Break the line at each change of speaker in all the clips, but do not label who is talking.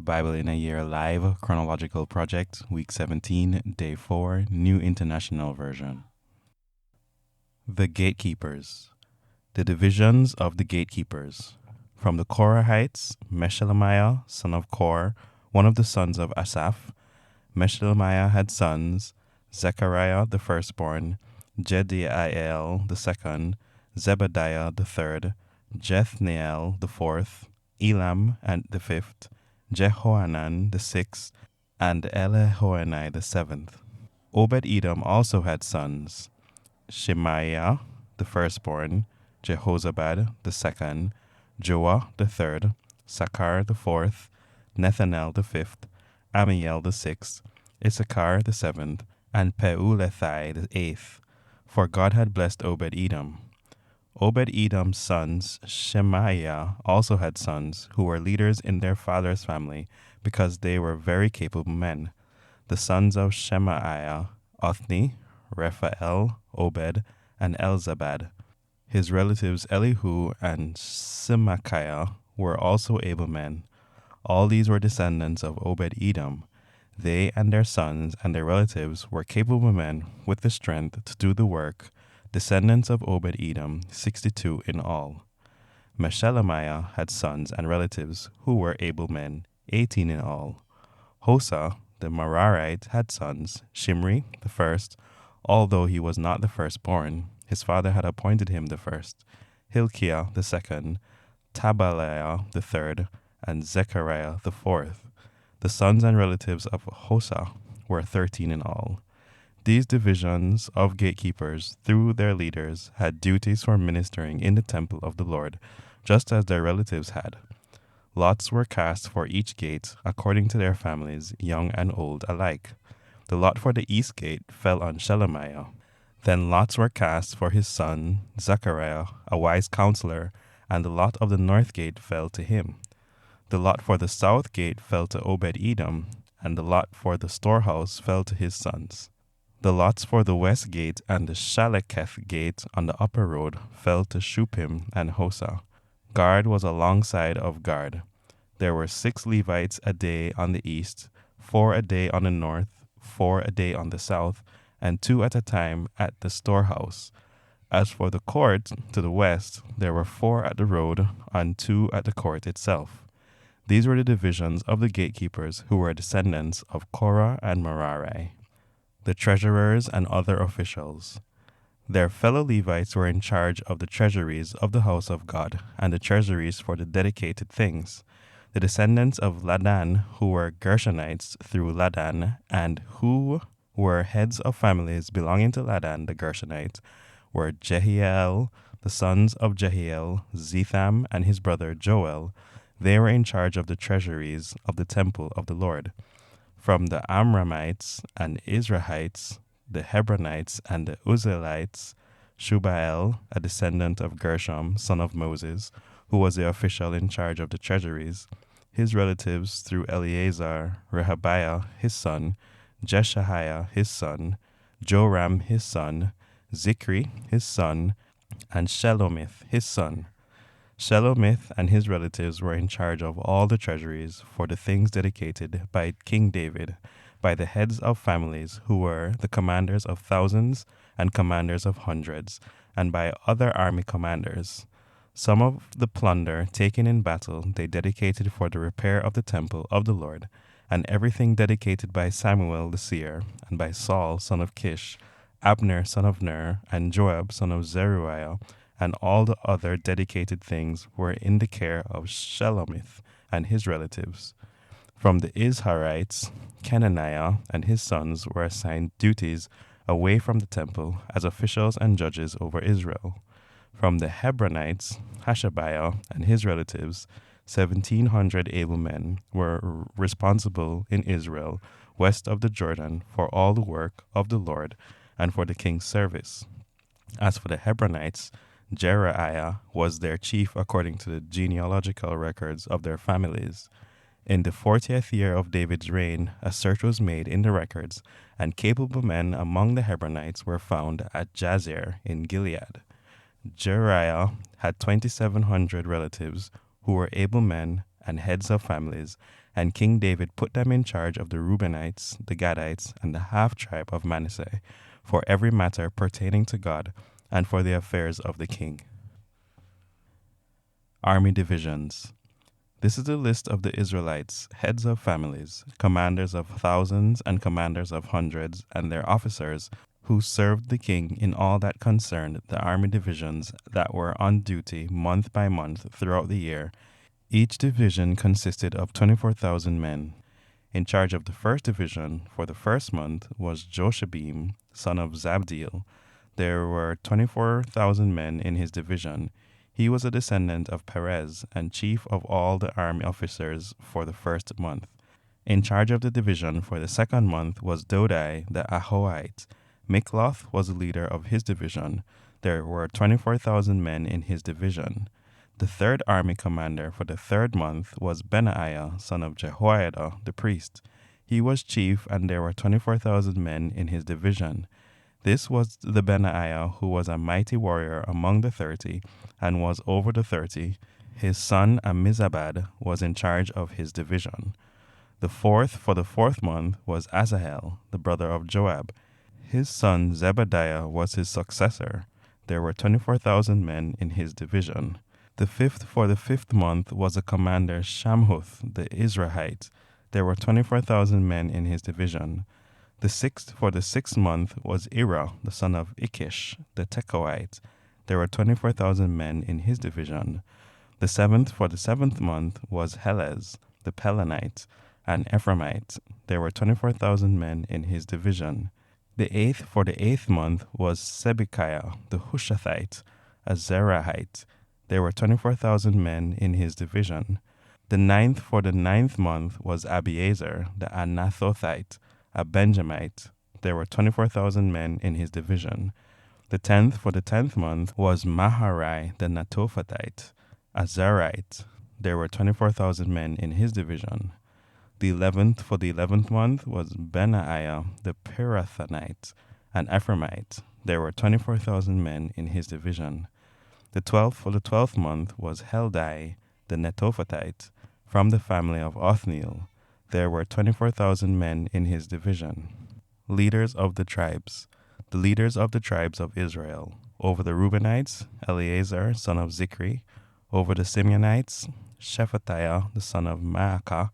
Bible in a Year Live Chronological Project, Week 17, Day 4, New International Version. The Gatekeepers. The divisions of the gatekeepers. From the Korahites, Meshelemiah, son of Kor, one of the sons of Asaph. Meshelemiah had sons, Zechariah the firstborn, Jediael the second, Zebediah the third, Jethneel the fourth, Elam and the fifth, Jehohanan the sixth, and Elihoenai the seventh. Obed-Edom also had sons, Shemaiah the firstborn, Jehozabad the second, Joah the third, Sakar the fourth, Nethanel the fifth, Amiel the sixth, Issachar the seventh, and Peulethai the eighth. For God had blessed Obed-Edom. Obed-Edom's sons, Shemaiah, also had sons, who were leaders in their father's family, because they were very capable men. The sons of Shemaiah, Othni, Rephael, Obed, and Elzabad. His relatives Elihu and Semachiah were also able men. All these were descendants of Obed-Edom. They and their sons and their relatives were capable men with the strength to do the work, descendants of Obed-Edom, 62 in all. Meshelemiah had sons and relatives who were able men, 18 in all. Hosa, the Merarite, had sons, Shimri the first, although he was not the firstborn. His father had appointed him the first. Hilkiah the second, Tabaliah the third, and Zechariah the fourth. The sons and relatives of Hosa were 13 in all. These divisions of gatekeepers, through their leaders, had duties for ministering in the temple of the Lord, just as their relatives had. Lots were cast for each gate, according to their families, young and old alike. The lot for the east gate fell on Shelemiah. Then lots were cast for his son, Zechariah, a wise counselor, and the lot of the north gate fell to him. The lot for the south gate fell to Obed-Edom, and the lot for the storehouse fell to his sons. The lots for the west gate and the Shaleketh gate on the upper road fell to Shuppim and Hosa. Guard was alongside of guard. There were 6 Levites a day on the east, 4 a day on the north, 4 a day on the south, and 2 at a time at the storehouse. As for the court to the west, there were 4 at the road and 2 at the court itself. These were the divisions of the gatekeepers who were descendants of Korah and Merari. The treasurers and other officials. Their fellow Levites were in charge of the treasuries of the house of God and the treasuries for the dedicated things. The descendants of Ladan, who were Gershonites through Ladan, and who were heads of families belonging to Ladan the Gershonite, were Jehiel, the sons of Jehiel, Zetham, and his brother Joel. They were in charge of the treasuries of the temple of the Lord. From the Amramites and Israelites, the Hebronites and the Uzzielites, Shubael, a descendant of Gershom, son of Moses, who was the official in charge of the treasuries, his relatives through Eleazar, Rehabiah his son, Jeshahiah his son, Joram his son, Zikri his son, and Shelomith his son. Shelomith and his relatives were in charge of all the treasuries for the things dedicated by King David, by the heads of families who were the commanders of thousands and commanders of hundreds, and by other army commanders. Some of the plunder taken in battle they dedicated for the repair of the temple of the Lord, and everything dedicated by Samuel the seer, and by Saul son of Kish, Abner son of Ner, and Joab son of Zeruiah, and all the other dedicated things were in the care of Shelomith and his relatives. From the Izharites, Kenaniah and his sons were assigned duties away from the temple as officials and judges over Israel. From the Hebronites, Hashabiah and his relatives, 1,700 able men were responsible in Israel west of the Jordan for all the work of the Lord and for the king's service. As for the Hebronites, Jeriah was their chief according to the genealogical records of their families. In the 40th year of David's reign, a search was made in the records, and capable men among the Hebronites were found at Jazer in Gilead. Jeriah had 2,700 relatives who were able men and heads of families, And King David put them in charge of the Reubenites, the Gadites, and the half-tribe of Manasseh, for every matter pertaining to God, and for the affairs of the king. Army divisions. This is the list of the Israelites, heads of families, commanders of thousands and commanders of hundreds, and their officers, who served the king in all that concerned the army divisions that were on duty month by month throughout the year. Each division consisted of 24,000 men. In charge of the first division for the first month was Joshabim, son of Zabdiel. There were 24,000 men in his division. He was a descendant of Perez and chief of all the army officers for the first month. In charge of the division for the second month was Dodai the Ahohite. Mikloth was the leader of his division. There were 24,000 men in his division. The third army commander for the third month was Benaiah, son of Jehoiada, the priest. He was chief, and there were 24,000 men in his division. This was the Benaiah who was a mighty warrior among the 30, and was over the 30. His son Ammizabad was in charge of his division. The fourth for the fourth month was Asahel, the brother of Joab. His son Zebadiah was his successor. There were 24,000 men in his division. The fifth for the fifth month was the commander Shamhuth the Israelite. There were 24,000 men in his division. The sixth for the sixth month was Ira, the son of Ikish the Tekoite. There were 24,000 men in his division. The seventh for the seventh month was Helez, the Pelonite, an Ephraimite. There were 24,000 men in his division. The eighth for the eighth month was Sebekiah, the Hushathite, a Zerahite. There were 24,000 men in his division. The ninth for the ninth month was Abiezer, the Anathothite, a Benjamite. There were 24,000 men in his division. The 10th for the 10th month was Maharai the Netophathite, a Zerite. There were 24,000 men in his division. The 11th for the 11th month was Benaiah the Pirathonite, an Ephraimite. There were 24,000 men in his division. The 12th for the 12th month was Heldai the Netophathite, from the family of Othniel. There were 24,000 men in his division. Leaders of the tribes. The leaders of the tribes of Israel. Over the Reubenites, Eleazar, son of Zikri. Over the Simeonites, Shephatiah, the son of Maacah.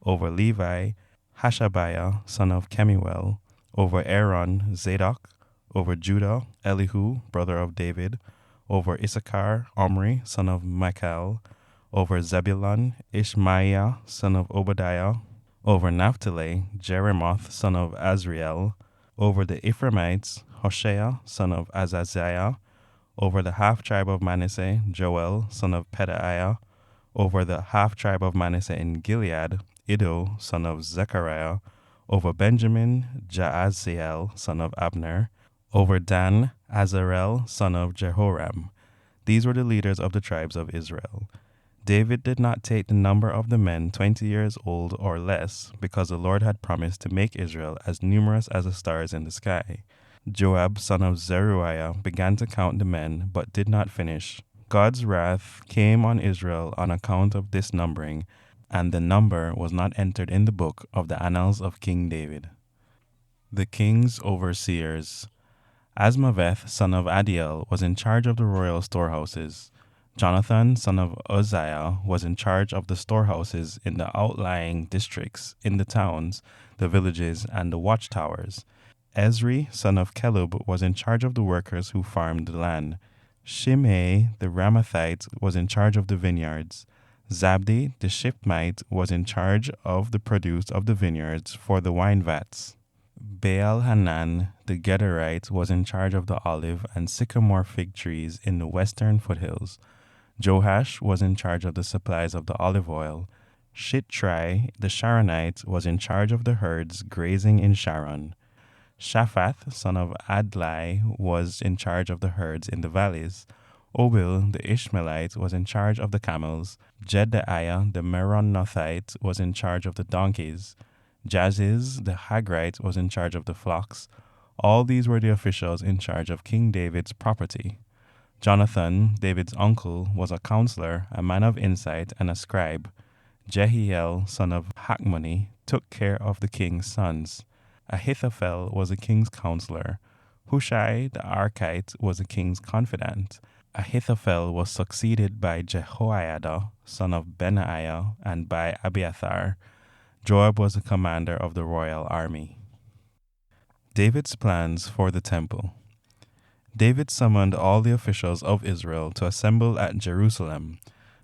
Over Levi, Hashabiah, son of Kemuel. Over Aaron, Zadok. Over Judah, Elihu, brother of David. Over Issachar, Omri, son of Michael. Over Zebulun, Ishmaiah, son of Obadiah. Over Naphtali, Jeremoth, son of Azriel. Over the Ephraimites, Hoshea, son of Azaziah. Over the half-tribe of Manasseh, Joel, son of Pedaiah. Over the half-tribe of Manasseh in Gilead, Iddo, son of Zechariah. Over Benjamin, Jaaziel, son of Abner. Over Dan, Azarel, son of Jehoram. These were the leaders of the tribes of Israel. David did not take the number of the men 20 years old or less, because the Lord had promised to make Israel as numerous as the stars in the sky. Joab, son of Zeruiah, began to count the men, but did not finish. God's wrath came on Israel on account of this numbering, and the number was not entered in the book of the annals of King David. The king's overseers. Asmaveth, son of Adiel, was in charge of the royal storehouses. Jonathan, son of Uzziah, was in charge of the storehouses in the outlying districts, in the towns, the villages, and the watchtowers. Ezri, son of Caleb, was in charge of the workers who farmed the land. Shimei, the Ramathite, was in charge of the vineyards. Zabdi, the Shipmite, was in charge of the produce of the vineyards for the wine vats. Baal Hanan, the Gederite, was in charge of the olive and sycamore fig trees in the western foothills. Joash was in charge of the supplies of the olive oil. Shitrai, the Sharonite, was in charge of the herds grazing in Sharon. Shaphat, son of Adlai, was in charge of the herds in the valleys. Obil, the Ishmaelite, was in charge of the camels. Jedaiah, the Meronothite, was in charge of the donkeys. Jaziz, the Hagrite, was in charge of the flocks. All these were the officials in charge of King David's property. Jonathan, David's uncle, was a counselor, a man of insight, and a scribe. Jehiel, son of Hakmoni, took care of the king's sons. Ahithophel was the king's counselor. Hushai the Archite was the king's confidant. Ahithophel was succeeded by Jehoiada, son of Benaiah, and by Abiathar. Joab was the commander of the royal army. David's plans for the temple. David summoned all the officials of Israel to assemble at Jerusalem,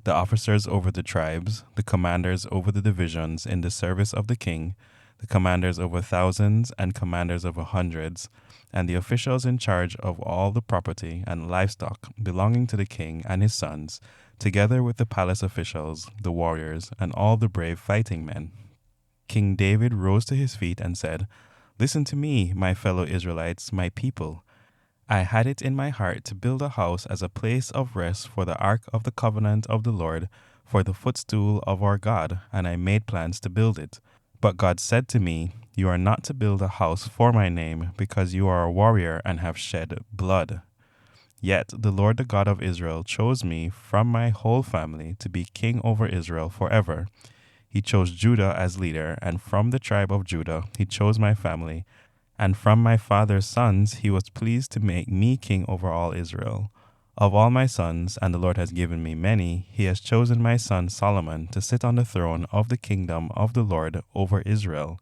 the officers over the tribes, the commanders over the divisions in the service of the king, the commanders over thousands and commanders over hundreds, and the officials in charge of all the property and livestock belonging to the king and his sons, together with the palace officials, the warriors, and all the brave fighting men. King David rose to his feet and said, "Listen to me, my fellow Israelites, my people. I had it in my heart to build a house as a place of rest for the ark of the covenant of the Lord, for the footstool of our God, and I made plans to build it. But God said to me, 'You are not to build a house for my name, because you are a warrior and have shed blood.' Yet the Lord, the God of Israel, chose me from my whole family to be king over Israel forever. He chose Judah as leader, and from the tribe of Judah he chose my family, and from my father's sons he was pleased to make me king over all Israel. Of all my sons, and the Lord has given me many, he has chosen my son Solomon to sit on the throne of the kingdom of the Lord over Israel.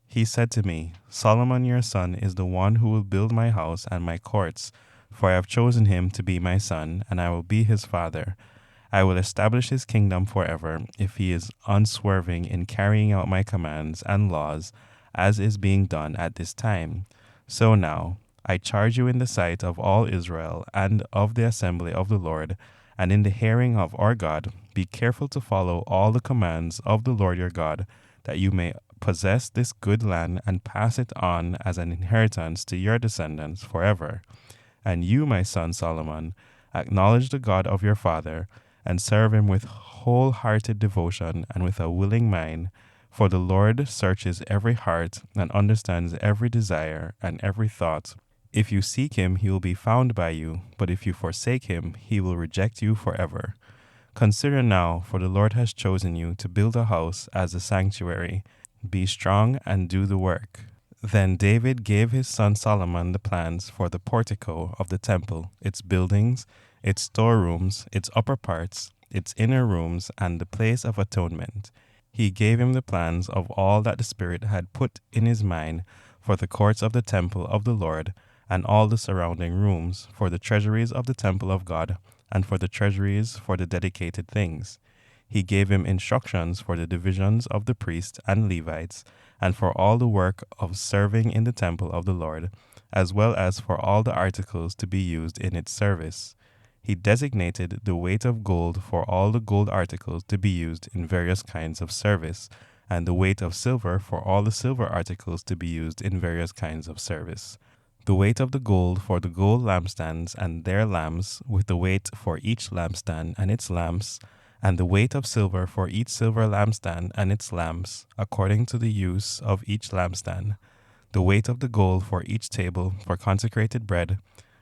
He said to me, 'Solomon your son is the one who will build my house and my courts, for I have chosen him to be my son, and I will be his father. I will establish his kingdom forever if he is unswerving in carrying out my commands and laws, as is being done at this time.' So now, I charge you in the sight of all Israel and of the assembly of the Lord, and in the hearing of our God, be careful to follow all the commands of the Lord your God, that you may possess this good land and pass it on as an inheritance to your descendants forever. And you, my son Solomon, acknowledge the God of your father, and serve him with wholehearted devotion and with a willing mind, for the Lord searches every heart and understands every desire and every thought. If you seek him, he will be found by you, but if you forsake him, he will reject you forever. Consider now, for the Lord has chosen you to build a house as a sanctuary. Be strong and do the work." Then David gave his son Solomon the plans for the portico of the temple, its buildings, its storerooms, its upper parts, its inner rooms, and the place of atonement. He gave him the plans of all that the Spirit had put in his mind for the courts of the temple of the Lord, and all the surrounding rooms, for the treasuries of the temple of God, and for the treasuries for the dedicated things. He gave him instructions for the divisions of the priests and Levites, and for all the work of serving in the temple of the Lord, as well as for all the articles to be used in its service. He designated the weight of gold for all the gold articles to be used in various kinds of service, and the weight of silver for all the silver articles to be used in various kinds of service. The weight of the gold for the gold lampstands and their lamps, with the weight for each lampstand and its lamps, and the weight of silver for each silver lampstand and its lamps, according to the use of each lampstand. The weight of the gold for each table for consecrated bread,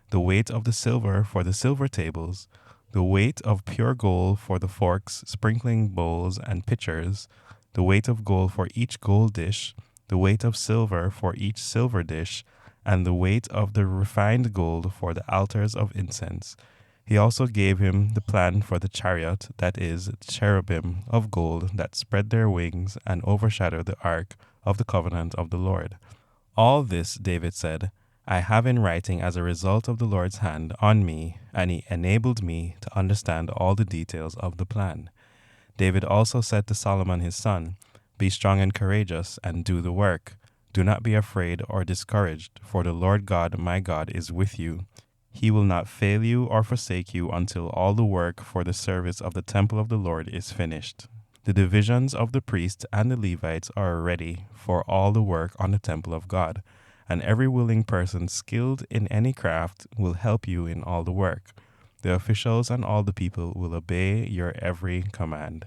the weight of the silver for the silver tables, the weight of pure gold for the forks, sprinkling bowls, and pitchers, the weight of gold for each gold dish, the weight of silver for each silver dish, and the weight of the refined gold for the altars of incense. He also gave him the plan for the chariot, that is, the cherubim of gold that spread their wings and overshadow the ark of the covenant of the Lord. All this, David said, I have in writing as a result of the Lord's hand on me, and he enabled me to understand all the details of the plan. David also said to Solomon his son, Be strong and courageous, and do the work. Do not be afraid or discouraged, for the Lord God, my God, is with you. He will not fail you or forsake you until all the work for the service of the temple of the Lord is finished. The divisions of the priests and the Levites are ready for all the work on the temple of God, and every willing person skilled in any craft will help you in all the work. The officials and all the people will obey your every command.